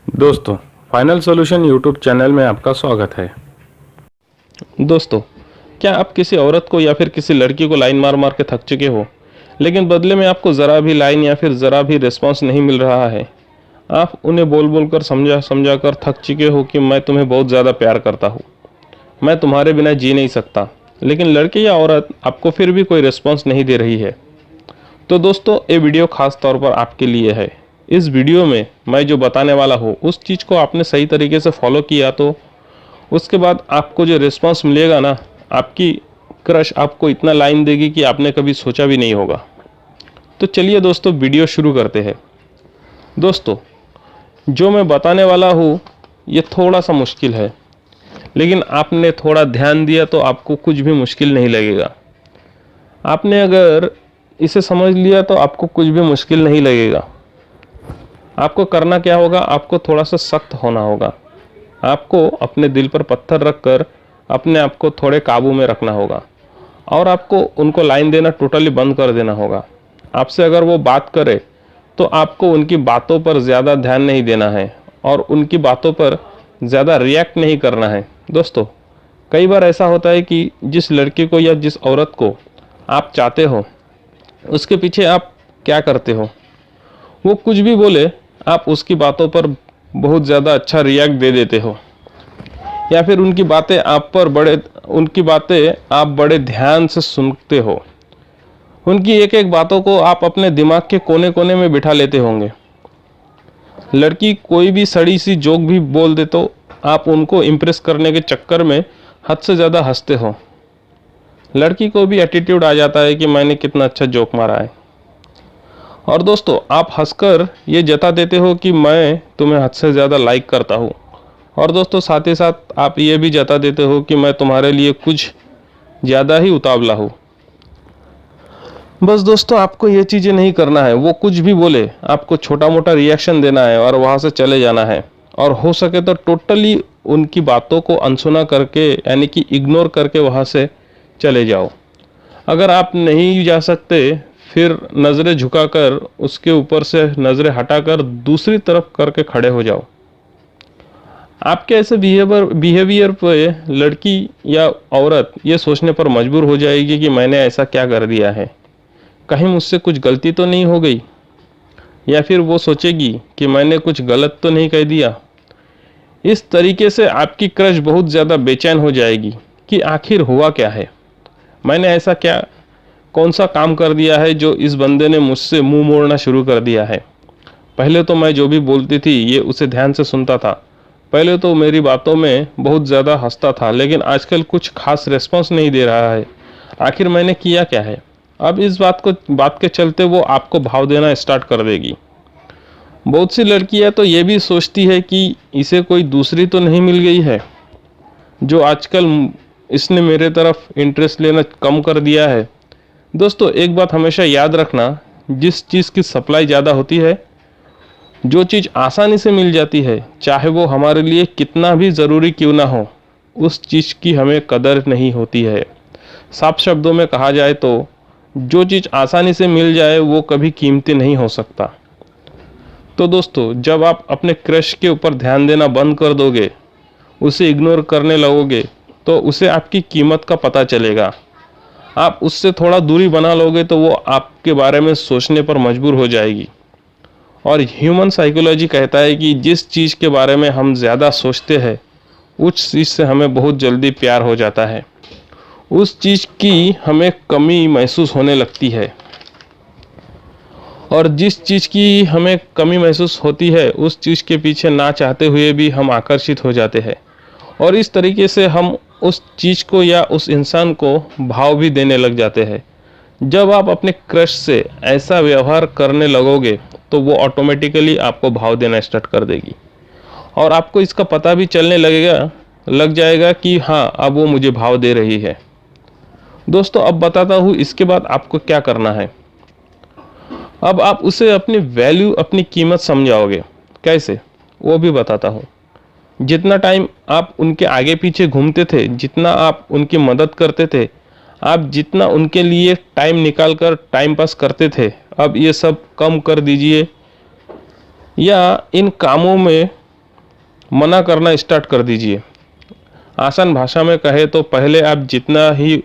दोस्तों, final solution YouTube channel में आपका स्वागत है। दोस्तों, क्या आप किसी औरत को या फिर किसी लड़की को लाइन मार मार के थक चुके हो, लेकिन बदले में आपको ज़रा भी लाइन या फिर ज़रा भी रिस्पांस नहीं मिल रहा है। आप उन्हें बोल बोल कर समझा समझा कर थक चुके हो कि मैं तुम्हें बहुत ज़्यादा प्यार करता हूँ, मैं तुम्हारे बिना जी नहीं सकता, लेकिन लड़की या औरत आपको फिर भी कोई रिस्पांस नहीं दे रही है। तो दोस्तों, ये वीडियो खास तौर पर आपके लिए है। इस वीडियो में मैं जो बताने वाला हूँ उस चीज़ को आपने सही तरीके से फॉलो किया तो उसके बाद आपको जो रिस्पांस मिलेगा ना, आपकी क्रश आपको इतना लाइन देगी कि आपने कभी सोचा भी नहीं होगा। तो चलिए दोस्तों, वीडियो शुरू करते हैं। दोस्तों, जो मैं बताने वाला हूँ ये थोड़ा सा मुश्किल है, लेकिन आपने थोड़ा ध्यान दिया तो आपको कुछ भी मुश्किल नहीं लगेगा। आपने अगर इसे समझ लिया तो आपको कुछ भी मुश्किल नहीं लगेगा। आपको करना क्या होगा, आपको थोड़ा सा सख्त होना होगा। आपको अपने दिल पर पत्थर रखकर अपने आप को थोड़े काबू में रखना होगा और आपको उनको लाइन देना टोटली बंद कर देना होगा। आपसे अगर वो बात करे तो आपको उनकी बातों पर ज़्यादा ध्यान नहीं देना है और उनकी बातों पर ज़्यादा रिएक्ट नहीं करना है। दोस्तों, कई बार ऐसा होता है कि जिस लड़की को या जिस औरत को आप चाहते हो उसके पीछे आप क्या करते हो, वो कुछ भी बोले आप उसकी बातों पर बहुत ज़्यादा अच्छा रिएक्ट दे देते हो, या फिर उनकी बातें आप बड़े ध्यान से सुनते हो। उनकी एक एक बातों को आप अपने दिमाग के कोने कोने में बिठा लेते होंगे। लड़की कोई भी सड़ी सी जोक भी बोल दे तो आप उनको इम्प्रेस करने के चक्कर में हद से ज़्यादा हंसते हो। लड़की को भी एटीट्यूड आ जाता है कि मैंने कितना अच्छा जोक मारा है। और दोस्तों, आप हंसकर ये जता देते हो कि मैं तुम्हें हद से ज़्यादा लाइक करता हूँ। और दोस्तों, साथ ही साथ आप ये भी जता देते हो कि मैं तुम्हारे लिए कुछ ज़्यादा ही उतावला हूँ। बस दोस्तों, आपको ये चीज़ें नहीं करना है। वो कुछ भी बोले आपको छोटा मोटा रिएक्शन देना है और वहाँ से चले जाना है। और हो सके तो टोटली उनकी बातों को अनसुना करके, यानी कि इग्नोर करके वहाँ से चले जाओ। अगर आप नहीं जा सकते, फिर नज़रें झुकाकर उसके ऊपर से नज़रें हटाकर दूसरी तरफ करके खड़े हो जाओ। आपके ऐसे बिहेवियर पे लड़की या औरत ये सोचने पर मजबूर हो जाएगी कि मैंने ऐसा क्या कर दिया है, कहीं मुझसे कुछ गलती तो नहीं हो गई, या फिर वो सोचेगी कि मैंने कुछ गलत तो नहीं कह दिया। इस तरीके से आपकी क्रश बहुत ज़्यादा बेचैन हो जाएगी कि आखिर हुआ क्या है, मैंने ऐसा क्या कौन सा काम कर दिया है जो इस बंदे ने मुझसे मुंह मोड़ना शुरू कर दिया है। पहले तो मैं जो भी बोलती थी ये उसे ध्यान से सुनता था, पहले तो मेरी बातों में बहुत ज़्यादा हंसता था, लेकिन आजकल कुछ खास रिस्पॉन्स नहीं दे रहा है। आखिर मैंने किया क्या है। अब इस बात के चलते वो आपको भाव देना स्टार्ट कर देगी। बहुत सी लड़कियां तो ये भी सोचती है कि इसे कोई दूसरी तो नहीं मिल गई है जो आजकल इसने मेरे तरफ इंटरेस्ट लेना कम कर दिया है। दोस्तों, एक बात हमेशा याद रखना, जिस चीज़ की सप्लाई ज़्यादा होती है, जो चीज़ आसानी से मिल जाती है, चाहे वो हमारे लिए कितना भी ज़रूरी क्यों ना हो, उस चीज़ की हमें कदर नहीं होती है। साफ शब्दों में कहा जाए तो जो चीज़ आसानी से मिल जाए वो कभी कीमती नहीं हो सकता। तो दोस्तों, जब आप अपने क्रश के ऊपर ध्यान देना बंद कर दोगे, उसे इग्नोर करने लगोगे, तो उसे आपकी कीमत का पता चलेगा। आप उससे थोड़ा दूरी बना लोगे तो वो आपके बारे में सोचने पर मजबूर हो जाएगी। और ह्यूमन साइकोलॉजी कहता है कि जिस चीज़ के बारे में हम ज़्यादा सोचते हैं उस चीज़ से हमें बहुत जल्दी प्यार हो जाता है, उस चीज़ की हमें कमी महसूस होने लगती है, और जिस चीज़ की हमें कमी महसूस होती है उस चीज़ के पीछे ना चाहते हुए भी हम आकर्षित हो जाते हैं। और इस तरीके से हम उस चीज़ को या उस इंसान को भाव भी देने लग जाते हैं। जब आप अपने क्रश से ऐसा व्यवहार करने लगोगे तो वो ऑटोमेटिकली आपको भाव देना स्टार्ट कर देगी और आपको इसका पता भी चलने लग जाएगा कि हाँ, अब वो मुझे भाव दे रही है। दोस्तों, अब बताता हूँ इसके बाद आपको क्या करना है। अब आप उसे अपनी वैल्यू, अपनी कीमत समझाओगे। कैसे, वो भी बताता हूँ। जितना टाइम आप उनके आगे पीछे घूमते थे, जितना आप उनकी मदद करते थे, आप जितना उनके लिए टाइम निकाल कर टाइम पास करते थे, अब ये सब कम कर दीजिए या इन कामों में मना करना स्टार्ट कर दीजिए। आसान भाषा में कहे तो पहले आप जितना ही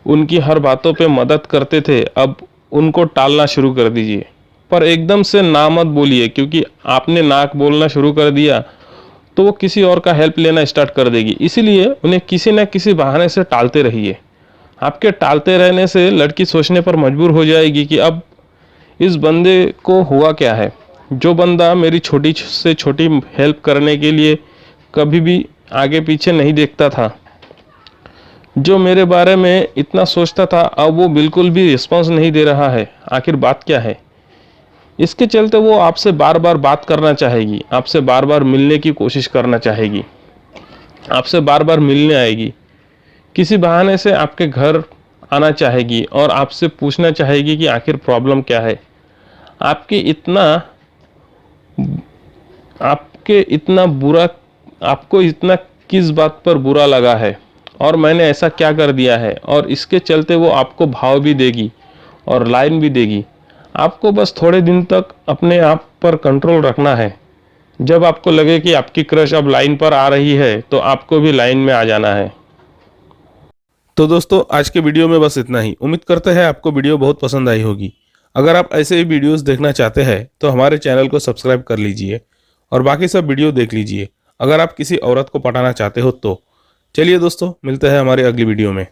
उनकी हर बातों पे मदद करते थे, अब उनको टालना शुरू कर दीजिए। पर एकदम से ना मत बोलिए, क्योंकि आपने नाक बोलना शुरू कर दिया तो वो किसी और का हेल्प लेना स्टार्ट कर देगी। इसीलिए उन्हें किसी न किसी बहाने से टालते रहिए। आपके टालते रहने से लड़की सोचने पर मजबूर हो जाएगी कि अब इस बंदे को हुआ क्या है। जो बंदा मेरी छोटी से छोटी हेल्प करने के लिए कभी भी आगे पीछे नहीं देखता था, जो मेरे बारे में इतना सोचता था, अब वो बिल्कुल भी रिस्पॉन्स नहीं दे रहा है। आखिर बात क्या है? इसके चलते वो आपसे बार बार बात करना चाहेगी, आपसे बार बार मिलने की कोशिश करना चाहेगी, आपसे बार बार मिलने आएगी, किसी बहाने से आपके घर आना चाहेगी और आपसे पूछना चाहेगी कि आखिर प्रॉब्लम क्या है। आपके इतना बुरा, आपको इतना किस बात पर बुरा लगा है और मैंने ऐसा क्या कर दिया है, और इसके चलते वो आपको भाव भी देगी और लाइन भी देगी। आपको बस थोड़े दिन तक अपने आप पर कंट्रोल रखना है। जब आपको लगे कि आपकी क्रश अब लाइन पर आ रही है तो आपको भी लाइन में आ जाना है। तो दोस्तों, आज के वीडियो में बस इतना ही। उम्मीद करते हैं आपको वीडियो बहुत पसंद आई होगी। अगर आप ऐसे ही वीडियोस देखना चाहते हैं तो हमारे चैनल को सब्सक्राइब कर लीजिए और बाकी सब वीडियो देख लीजिए, अगर आप किसी औरत को पटाना चाहते हो तो। चलिए दोस्तों, मिलते हैं हमारी अगली वीडियो में।